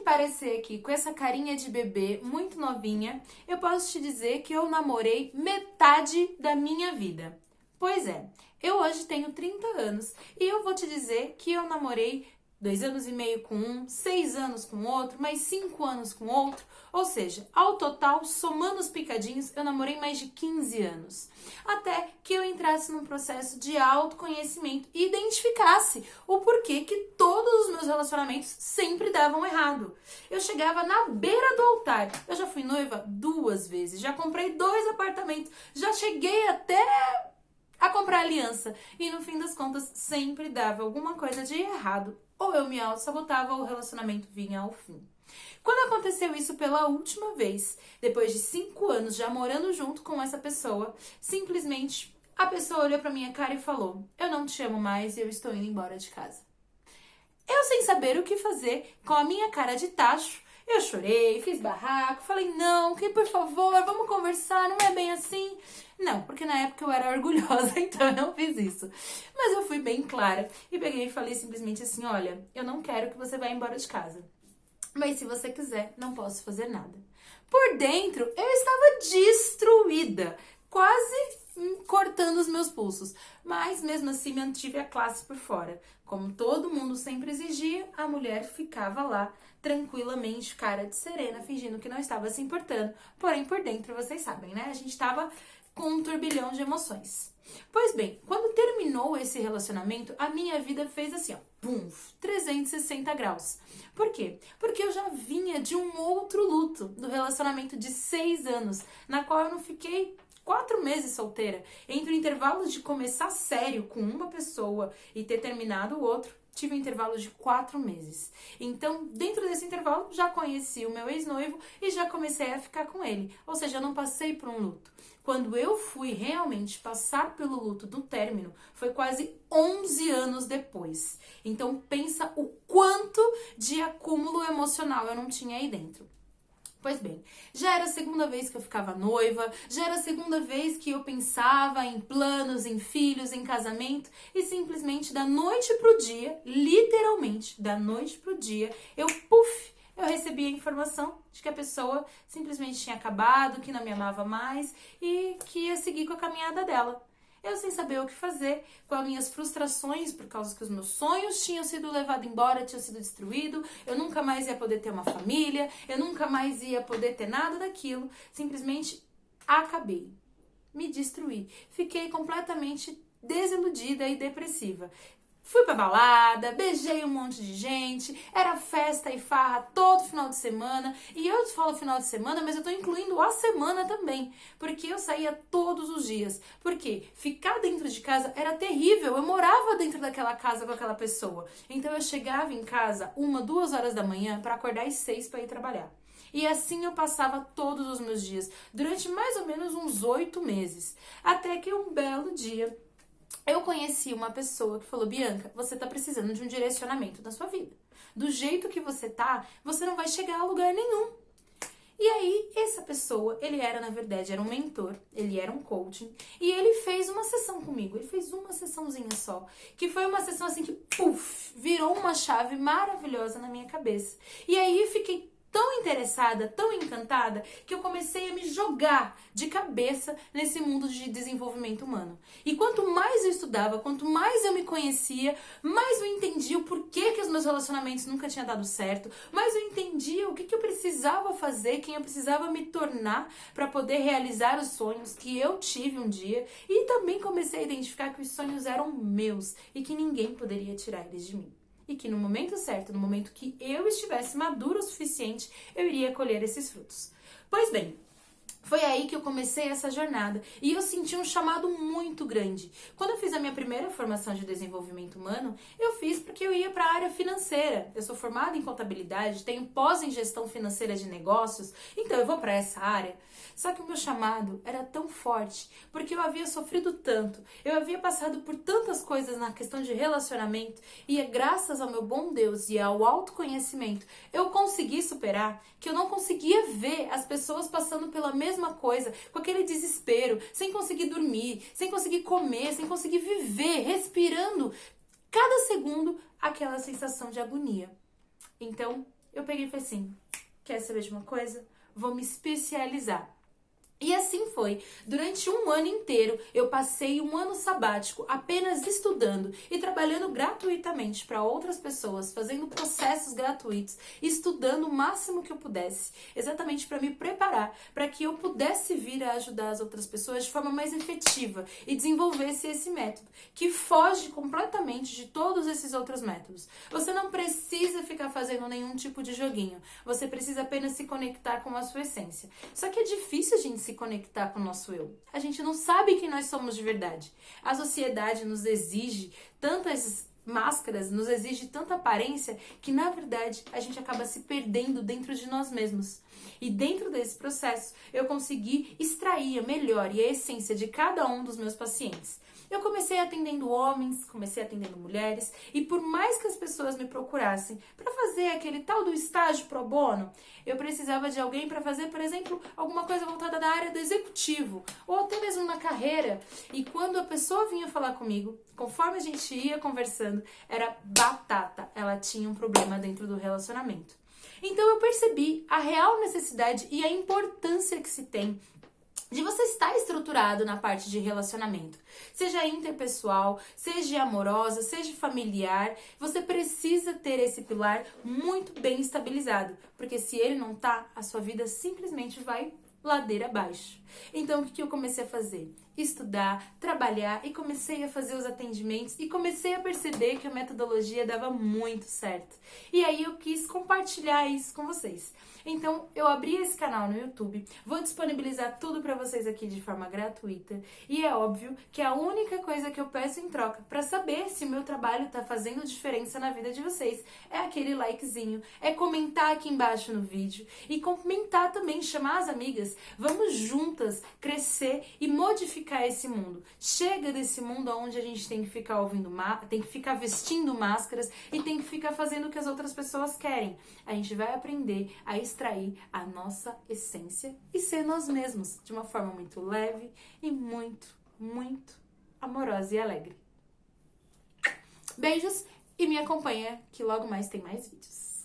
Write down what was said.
parecer aqui com essa carinha de bebê muito novinha, eu posso te dizer que eu namorei metade da minha vida. Pois é, eu hoje tenho 30 anos e eu vou te dizer que eu namorei 2 anos e meio com um, 6 anos com outro, mais 5 anos com outro. Ou seja, ao total, somando os picadinhos, eu namorei mais de 15 anos. Até que eu entrasse num processo de autoconhecimento e identificasse o porquê que todos os meus relacionamentos sempre davam errado. Eu chegava na beira do altar. Eu já fui noiva 2 vezes, já comprei 2 apartamentos, já cheguei até a comprar aliança. E no fim das contas, sempre dava alguma coisa de errado. Ou eu me auto-sabotava ou o relacionamento vinha ao fim. Quando aconteceu isso pela última vez, depois de 5 anos já morando junto com essa pessoa, simplesmente a pessoa olhou pra minha cara e falou: eu não te amo mais e eu estou indo embora de casa. Eu, sem saber o que fazer, com a minha cara de tacho, eu chorei, fiz barraco, falei: não, que por favor, vamos conversar, não é bem assim. Não, porque na época eu era orgulhosa, então eu não fiz isso. Mas eu fui bem clara e peguei e falei simplesmente assim: olha, eu não quero que você vá embora de casa. Mas se você quiser, não posso fazer nada. Por dentro, eu estava destruída, quase cortando os meus pulsos. Mas mesmo assim mantive a classe por fora. Como todo mundo sempre exigia, a mulher ficava lá, tranquilamente, cara de serena, fingindo que não estava se importando. Porém, por dentro, vocês sabem, né? A gente estava com um turbilhão de emoções. Pois bem, quando terminou esse relacionamento, a minha vida fez assim, ó, pum, 360 graus. Por quê? Porque eu já vinha de um outro luto, do relacionamento de 6 anos, na qual eu não fiquei 4 meses solteira. Entre o intervalo de começar sério com uma pessoa e ter terminado o outro, tive um intervalo de 4 meses. Então, dentro desse intervalo, já conheci o meu ex-noivo e já comecei a ficar com ele. Ou seja, eu não passei por um luto. Quando eu fui realmente passar pelo luto do término, foi quase 11 anos depois. Então, pensa o quanto de acúmulo emocional eu não tinha aí dentro. Pois bem, já era a segunda vez que eu ficava noiva, já era a segunda vez que eu pensava em planos, em filhos, em casamento, e simplesmente da noite pro dia, literalmente da noite pro dia, eu recebi a informação de que a pessoa simplesmente tinha acabado, que não me amava mais e que ia seguir com a caminhada dela. Eu sem saber o que fazer, com as minhas frustrações, por causa que os meus sonhos tinham sido levados embora, tinham sido destruídos, eu nunca mais ia poder ter uma família, eu nunca mais ia poder ter nada daquilo, simplesmente acabei, me destruí, fiquei completamente desiludida e depressiva. Fui pra balada, beijei um monte de gente, era festa e farra todo final de semana. E eu falo final de semana, mas eu tô incluindo a semana também. Porque eu saía todos os dias. Porque ficar dentro de casa era terrível. Eu morava dentro daquela casa com aquela pessoa. Então eu chegava em casa 1, 2 horas da manhã para acordar às 6 para ir trabalhar. E assim eu passava todos os meus dias, durante mais ou menos uns 8 meses. Até que um belo dia eu conheci uma pessoa que falou: Bianca, você tá precisando de um direcionamento na sua vida. Do jeito que você tá, você não vai chegar a lugar nenhum. E aí, essa pessoa, ele era, na verdade, era um mentor, ele era um coaching, e ele fez uma sessão comigo, ele fez uma sessãozinha só, que foi uma sessão assim que, virou uma chave maravilhosa na minha cabeça. E aí, eu fiquei tão interessada, tão encantada, que eu comecei a me jogar de cabeça nesse mundo de desenvolvimento humano. E quanto mais eu estudava, quanto mais eu me conhecia, mais eu entendia o porquê que os meus relacionamentos nunca tinham dado certo, mais eu entendia o que eu precisava fazer, quem eu precisava me tornar para poder realizar os sonhos que eu tive um dia, e também comecei a identificar que os sonhos eram meus e que ninguém poderia tirar eles de mim. E que no momento certo, no momento que eu estivesse madura o suficiente, eu iria colher esses frutos. Pois bem, foi aí que eu comecei essa jornada e eu senti um chamado muito grande. Quando eu fiz a minha primeira formação de desenvolvimento humano, eu fiz porque eu ia para a área financeira. Eu sou formada em contabilidade, tenho pós em gestão financeira de negócios, então eu vou para essa área. Só que o meu chamado era tão forte, porque eu havia sofrido tanto, eu havia passado por tantas coisas na questão de relacionamento, e é graças ao meu bom Deus e ao autoconhecimento, eu consegui superar, que eu não conseguia ver as pessoas passando pela mesma coisa, com aquele desespero, sem conseguir dormir, sem conseguir comer, sem conseguir viver, respirando cada segundo aquela sensação de agonia. Então, eu peguei e falei assim, quer saber de uma coisa? Vou me especializar. E assim foi. Durante um ano inteiro, eu passei um ano sabático apenas estudando e trabalhando gratuitamente para outras pessoas, fazendo processos gratuitos, estudando o máximo que eu pudesse, exatamente para me preparar, para que eu pudesse vir a ajudar as outras pessoas de forma mais efetiva e desenvolvesse esse método, que foge completamente de todos esses outros métodos. Você não precisa ficar fazendo nenhum tipo de joguinho, você precisa apenas se conectar com a sua essência. Só que é difícil a gente se conectar com o nosso eu. A gente não sabe quem nós somos de verdade. A sociedade nos exige tantas máscaras, nos exige tanta aparência que, na verdade, a gente acaba se perdendo dentro de nós mesmos. E dentro desse processo, eu consegui extrair a melhor e a essência de cada um dos meus pacientes. Eu comecei atendendo homens, comecei atendendo mulheres, e por mais que as pessoas me procurassem para fazer aquele tal do estágio pro bono, eu precisava de alguém para fazer, por exemplo, alguma coisa voltada da área do executivo, ou até mesmo na carreira. E quando a pessoa vinha falar comigo, conforme a gente ia conversando, era batata. Ela tinha um problema dentro do relacionamento. Então eu percebi a real necessidade e a importância que se tem de você estar estruturado na parte de relacionamento. Seja interpessoal, seja amorosa, seja familiar, você precisa ter esse pilar muito bem estabilizado, porque se ele não tá, a sua vida simplesmente vai ladeira abaixo. Então, o que eu comecei a fazer? Estudar, trabalhar e comecei a fazer os atendimentos e comecei a perceber que a metodologia dava muito certo. E aí eu quis compartilhar isso com vocês. Então, eu abri esse canal no YouTube, vou disponibilizar tudo para vocês aqui de forma gratuita e é óbvio que a única coisa que eu peço em troca para saber se o meu trabalho tá fazendo diferença na vida de vocês é aquele likezinho, é comentar aqui embaixo no vídeo e comentar também, chamar as amigas. Vamos juntas crescer e modificar esse mundo. Chega desse mundo onde a gente tem que ficar tem que ficar vestindo máscaras e tem que ficar fazendo o que as outras pessoas querem. A gente vai aprender a extrair a nossa essência e ser nós mesmos de uma forma muito leve e muito, muito amorosa e alegre. Beijos e me acompanha que logo mais tem mais vídeos.